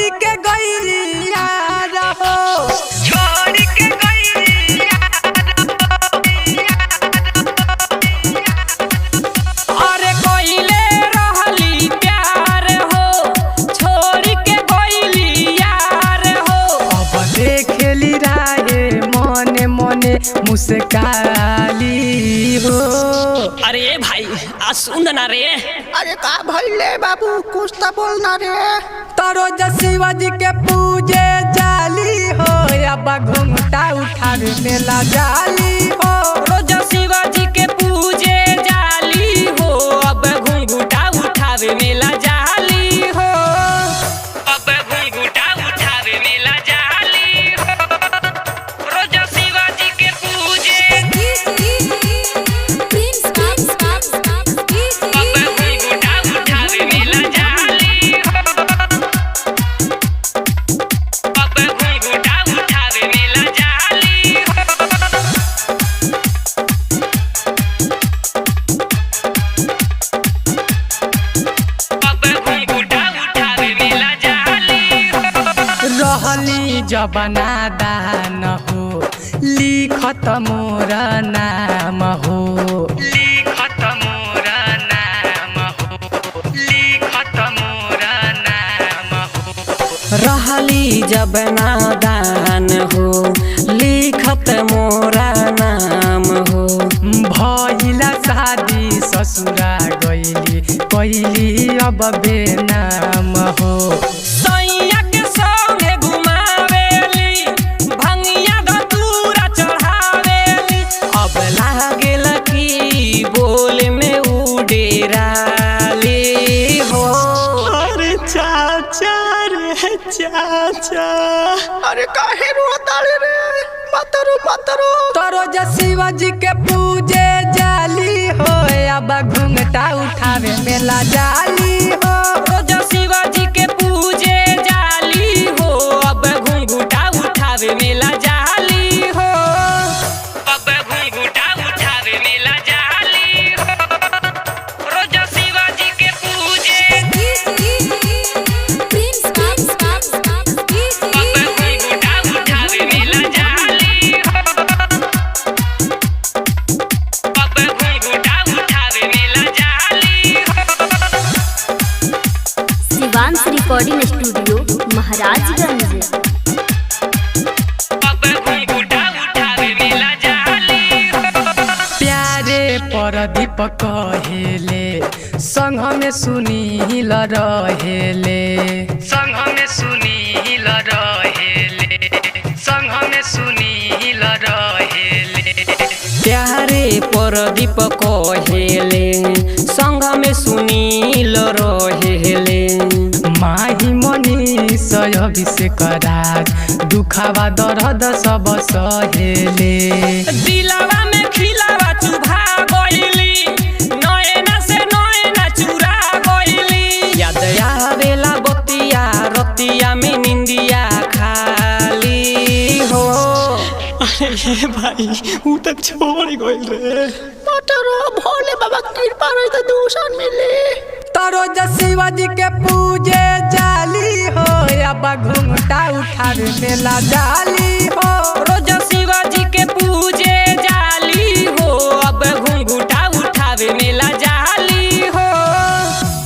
छोड़ के गइली यार हो, छोड़ के गइली यार हो। अरे कोइले रहली प्यार हो, छोड़ के गइली यार हो। अब देखली राहे मने मने मुस्काली हो। अरे भाई आज सुन ना रे। अरे का भइले बाबू कुछ तो बोलना रे। तारो शिवाजी के पूजे जाली हो, अब घूमता उठावे मेला जाली हो। रोज शिवाजी के पूजे जाली हो, अब घुंघुटा उठावे मेला जाली हो, अब घुंघुटा उठावे मेला जाली हो। रोज शिवाजी के पूजे अब घुंघुटा उठावे मेला जाली हो, अब घुंघुटा उठावे मेला जाली हो। रहली जबना दान हो, लिखत मोर नाम हो, लिखत मोर नाम हो, लिखत मोर नाम हो। रहली जब नादान हो, लिखत मोरा नाम हो। भइला शादी ससुरा गइली, कइली अब बेनाम हो। सैया के संगे घुमावेली, भंगिया धतूरा चढ़ावेली। अब लागेल कि बोल में उडेराली हो। अरे चाचा रे चाचा, अरे काहे रोताले रे, मत रो। तोरो शिवाजी के पूजे जाली हो, अब घूंघटा उठावे मेला जाली हो। रोज शिवाजी के पूजे जाली हो, अब घुंघुटा उठावे मेला जाली हो, अब घुंघुटा उठावे मेला जाली हो। रोज शिवाजी के पूजे अब घुंघुटा उठावे मेला जाली हो, अब घुंघुटा उठावे मेला जाली हो। Shivansh recording studio Maharajganj. अब घुंघुटा उठावे मेला जाली हो। प्यारे परदीप कहेले, संग में सुनील रहेले, संग में सुनील रहेले, संग में सुनील रहेले। प्यारे परदीप कहेले, संग में सुनील रहेले। माही मनीष अभिषेक राज, दुखावा दर्द सब सहेले। दिलावा में खिलावा चुभा गइली, नैना से नैना चुरा गइली। याद आवेला बतिया रतिया में निंदिया खाली हो। अरे भाई ऊ तक छोड़ गइल रे। मत रो, भोले बाबा कृपा रही तो दूषण मिले। तारो शिवाजी के पूजे जाली हो, अब घूंघटा उठावे मेला जाली हो। रोज शिवाजी के पूजे